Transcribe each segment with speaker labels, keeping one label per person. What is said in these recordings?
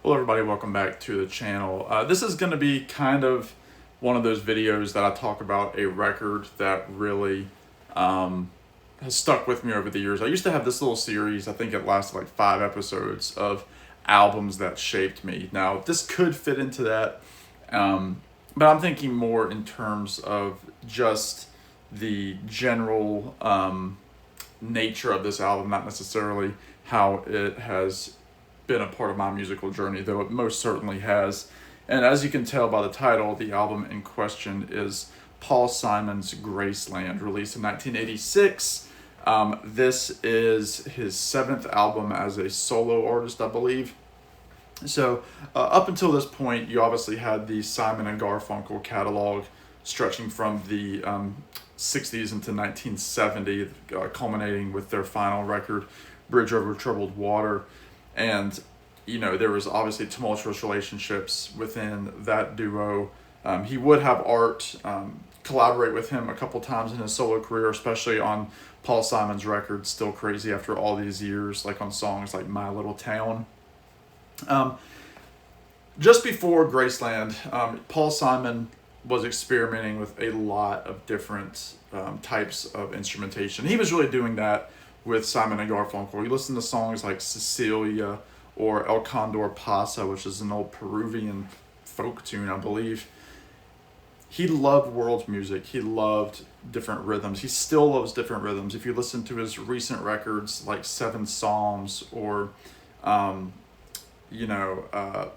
Speaker 1: Well, everybody, welcome back to the channel. This is going to be kind of one of those videos that I talk about a record that really has stuck with me over the years. I used to have this little series, I think it lasted like 5 episodes, of albums that shaped me. Now, this could fit into that, but I'm thinking more in terms of just the general nature of this album, not necessarily how it has been a part of my musical journey, though it most certainly has. And as you can tell by the title, the album in question is Paul Simon's Graceland, released in 1986. This is his seventh album as a solo artist, I believe. So, up until this point, you obviously had the Simon and Garfunkel catalog stretching from the 60s into 1970, culminating with their final record, Bridge Over Troubled Water. And, there was obviously tumultuous relationships within that duo. He would have Art collaborate with him a couple times in his solo career, especially on Paul Simon's record, Still Crazy After All These Years, like on songs like My Little Town. Just before Graceland, Paul Simon was experimenting with a lot of different types of instrumentation. He was really doing that with Simon and Garfunkel. You listen to songs like Cecilia or El Condor Pasa, which is an old Peruvian folk tune, I believe. He loved world music. He loved different rhythms. He still loves different rhythms. If you listen to his recent records like Seven Psalms or, you know,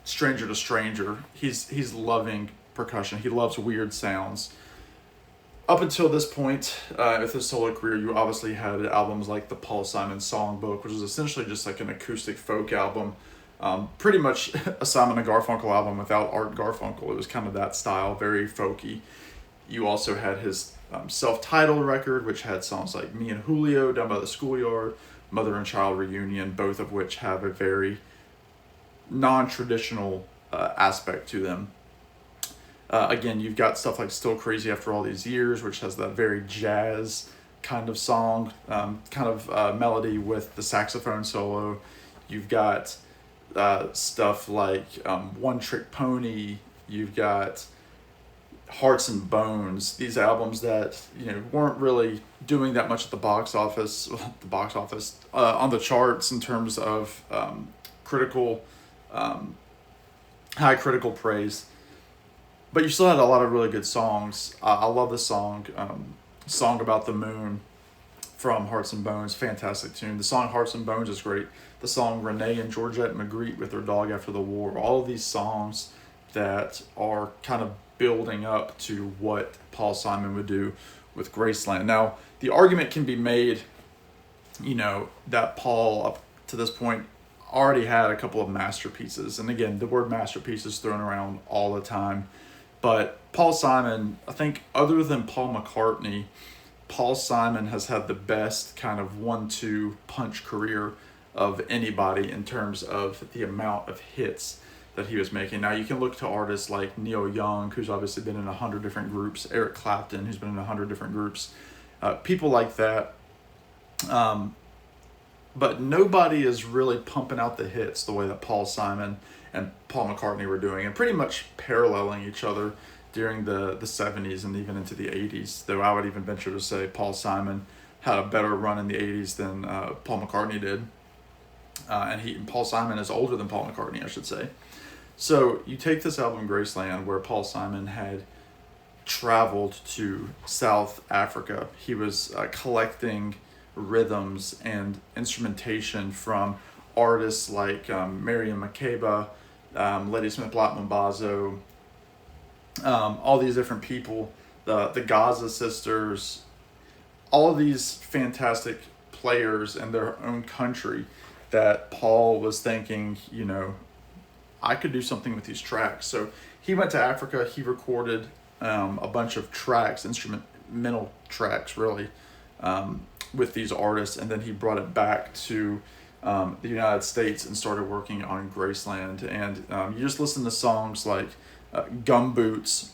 Speaker 1: Stranger to Stranger, he's loving percussion. He loves weird sounds. Up until this point, with his solo career, you obviously had albums like the Paul Simon Songbook, which is essentially just like an acoustic folk album. Pretty much a Simon and Garfunkel album without Art Garfunkel. It was kind of that style, very folky. You also had his self-titled record, which had songs like Me and Julio, Down by the Schoolyard, Mother and Child Reunion, both of which have a very non-traditional aspect to them. Again, you've got stuff like Still Crazy After All These Years, which has that very jazz kind of song, melody with the saxophone solo. You've got stuff like One Trick Pony. You've got Hearts and Bones. These albums that weren't really doing that much at the box office. On the charts in terms of critical, high critical praise. But you still had a lot of really good songs. I love the song About the Moon from Hearts and Bones. Fantastic tune. The song Hearts and Bones is great. The song Renee and Georgette Magritte with Their Dog After the War. All of these songs that are kind of building up to what Paul Simon would do with Graceland. Now, the argument can be made, that Paul, up to this point, already had a couple of masterpieces. And again, the word masterpiece is thrown around all the time. But Paul Simon, I think other than Paul McCartney, Paul Simon has had the best kind of 1-2 punch career of anybody in terms of the amount of hits that he was making. Now, you can look to artists like Neil Young, who's obviously been in 100 different groups, Eric Clapton, who's been in 100 different groups, people like that. But nobody is really pumping out the hits the way that Paul Simon and Paul McCartney were doing, and pretty much paralleling each other during the 70s and even into the 80s, though I would even venture to say Paul Simon had a better run in the 80s than Paul McCartney did. And Paul Simon is older than Paul McCartney, I should say. So you take this album Graceland, where Paul Simon had traveled to South Africa. He was collecting rhythms and instrumentation from artists like Miriam Makeba, Ladysmith Black Mambazo, all these different people, the Gaza Sisters, all of these fantastic players in their own country that Paul was thinking, I could do something with these tracks. So he went to Africa, he recorded a bunch of tracks, instrumental tracks really, with these artists, and then he brought it back to the United States and started working on Graceland. And you just listen to songs like Gumboots,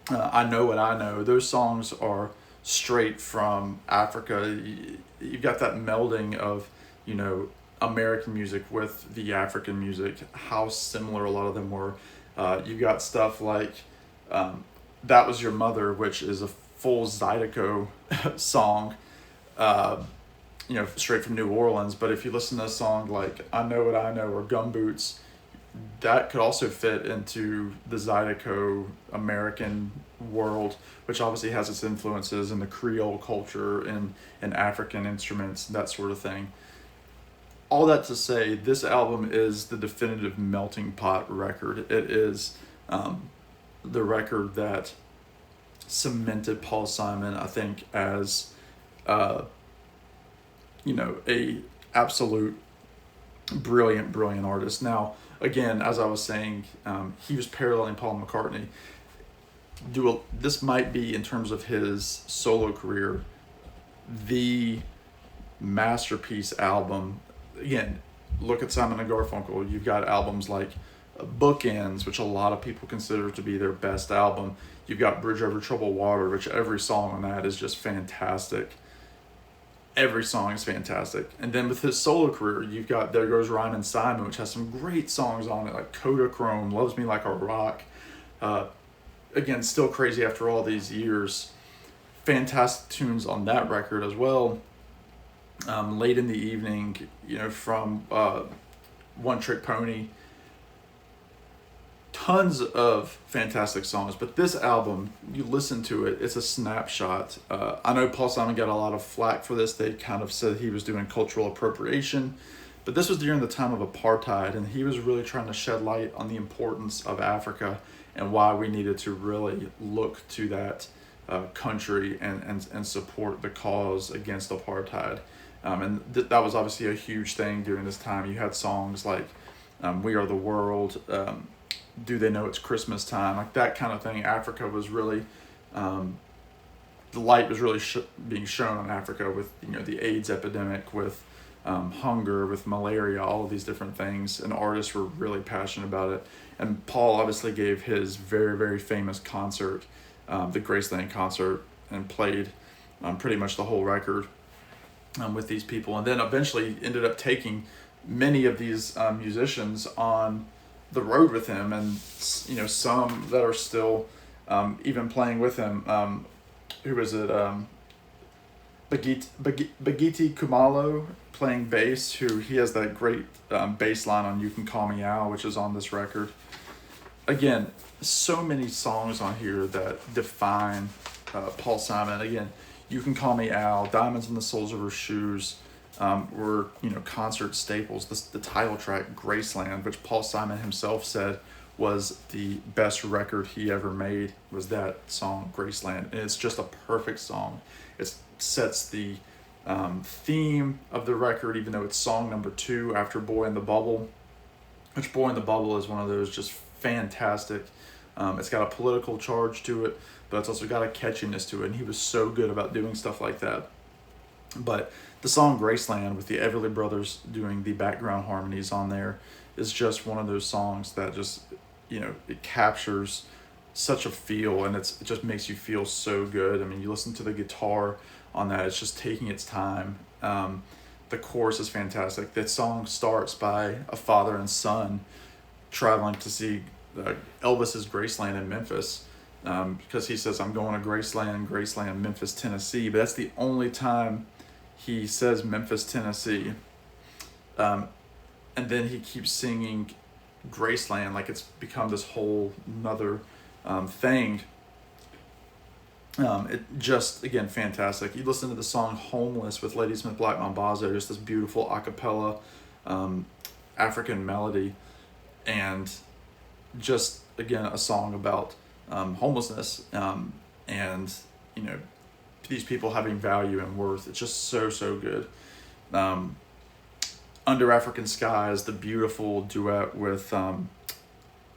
Speaker 1: I Know What I Know. Those songs are straight from Africa. You've got that melding of American music with the African music, how similar a lot of them were. You got stuff like That Was Your Mother, which is a full Zydeco song, straight from New Orleans. But if you listen to a song like I Know What I Know or Gumboots, that could also fit into the Zydeco American world, which obviously has its influences in the Creole culture and African instruments, that sort of thing. All that to say, this album is the definitive melting pot record. It is the record that cemented Paul Simon, I think, as a absolute brilliant artist. Now, again, as I was saying, he was paralleling Paul McCartney. This might be, in terms of his solo career, the masterpiece album. Again, look at Simon and Garfunkel. You've got albums like Bookends, which a lot of people consider to be their best album. You've got Bridge Over Troubled Water, which every song on that is just fantastic. Every song is fantastic. And then with his solo career, you've got There Goes Rhymin' Simon, which has some great songs on it, like Kodachrome, Loves Me Like a Rock. Again, still crazy after all these years. Fantastic tunes on that record as well. Late in the Evening, from One Trick Pony. Tons of fantastic songs, but this album, you listen to it, it's a snapshot. I know Paul Simon got a lot of flack for this. They kind of said he was doing cultural appropriation, but this was during the time of apartheid, and he was really trying to shed light on the importance of Africa and why we needed to really look to that country and support the cause against apartheid. That was obviously a huge thing during this time. You had songs like We Are the World, Do They Know It's Christmas Time, like that kind of thing. Africa was really, the light was really being shown on Africa with the AIDS epidemic, with hunger, with malaria, all of these different things, and artists were really passionate about it. And Paul obviously gave his very, very famous concert, the Graceland concert, and played pretty much the whole record with these people, and then eventually ended up taking many of these musicians on the road with him, and some that are still even playing with him. Who is it? Bagiti Kumalo playing bass, who he has that great bass line on You Can Call Me Al, which is on this record. Again, so many songs on here that define Paul Simon. Again, You Can Call Me Al, Diamonds in the Soles of Her Shoes were concert staples. The title track, Graceland, which Paul Simon himself said was the best record he ever made, was that song, Graceland. And it's just a perfect song. It sets the theme of the record, even though it's song number 2 after Boy in the Bubble, which Boy in the Bubble is one of those just fantastic. It's got a political charge to it, but it's also got a catchiness to it, and he was so good about doing stuff like that. But the song Graceland, with the Everly Brothers doing the background harmonies on there, is just one of those songs that just, it captures such a feel, and it just makes you feel so good. I mean, you listen to the guitar on that, it's just taking its time. The chorus is fantastic. That song starts by a father and son traveling to see Elvis's Graceland in Memphis, because he says, I'm going to Graceland, Memphis, Tennessee. But that's the only time he says Memphis, Tennessee. And then he keeps singing Graceland like it's become this whole another thing. It just, again, fantastic. You listen to the song Homeless with Ladysmith Black Mambazo, just this beautiful a cappella African melody, and just, again, a song about homelessness and these people having value and worth. It's just so good. Under African Skies, the beautiful duet with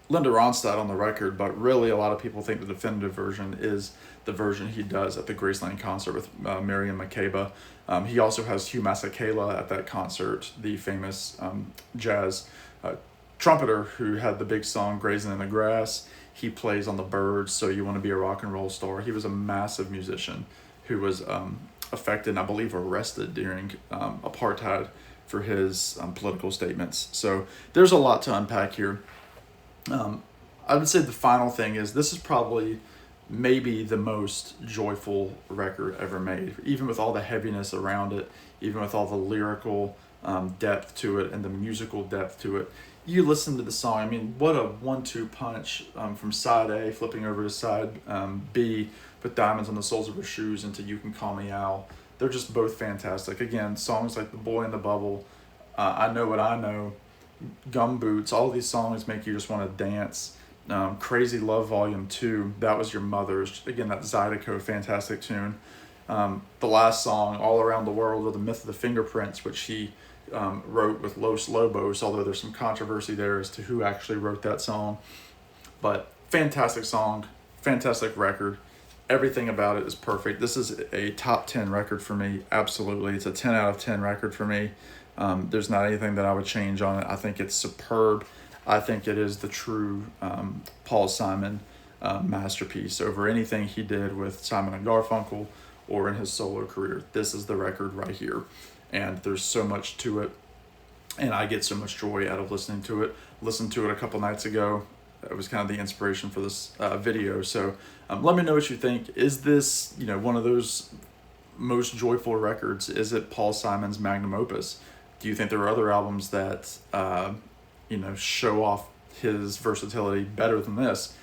Speaker 1: Linda Ronstadt on the record, but really a lot of people think the definitive version is the version he does at the Graceland concert with Miriam Makeba. He also has Hugh Masekela at that concert, the famous jazz trumpeter who had the big song Grazing in the Grass. He plays on the Byrds, So You Want to Be a Rock and Roll Star. He was a massive musician who was affected and I believe arrested during apartheid for his political statements. So there's a lot to unpack here. I would say the final thing is this is probably maybe the most joyful record ever made, even with all the heaviness around it, even with all the lyrical depth to it and the musical depth to it. You listen to the song, I mean, what a 1-2 punch from side A flipping over to side B with Diamonds on the Soles of Her Shoes into You Can Call Me Al. They're just both fantastic. Again, songs like The Boy in the Bubble, I Know What I Know, Gumboots, all of these songs make you just want to dance. Crazy Love Volume 2, That Was Your Mother's. Again, that Zydeco, fantastic tune. The last song, All Around the World, or The Myth of the Fingerprints, which he wrote with Los Lobos, although there's some controversy there as to who actually wrote that song. But fantastic song, fantastic record. Everything about it is perfect. This is a top 10 record for me, absolutely. It's a 10 out of 10 record for me. There's not anything that I would change on it. I think it's superb. I think it is the true Paul Simon masterpiece over anything he did with Simon and Garfunkel or in his solo career. This is the record right here. And there's so much to it. And I get so much joy out of listening to it. Listened to it a couple nights ago. It was kind of the inspiration for this video. So let me know what you think. Is this, one of those most joyful records? Is it Paul Simon's magnum opus? Do you think there are other albums that show off his versatility better than this?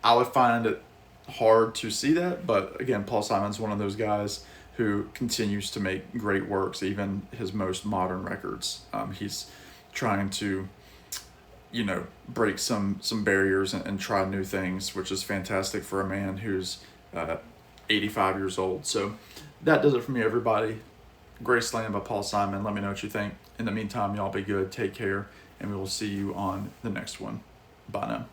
Speaker 1: I would find it hard to see that, but again, Paul Simon's one of those guys who continues to make great works, even his most modern records. He's trying to, break some barriers and try new things, which is fantastic for a man who's 85 years old. So that does it for me, everybody. Graceland by Paul Simon. Let me know what you think. In the meantime, y'all be good, take care, and we will see you on the next one. Bye now.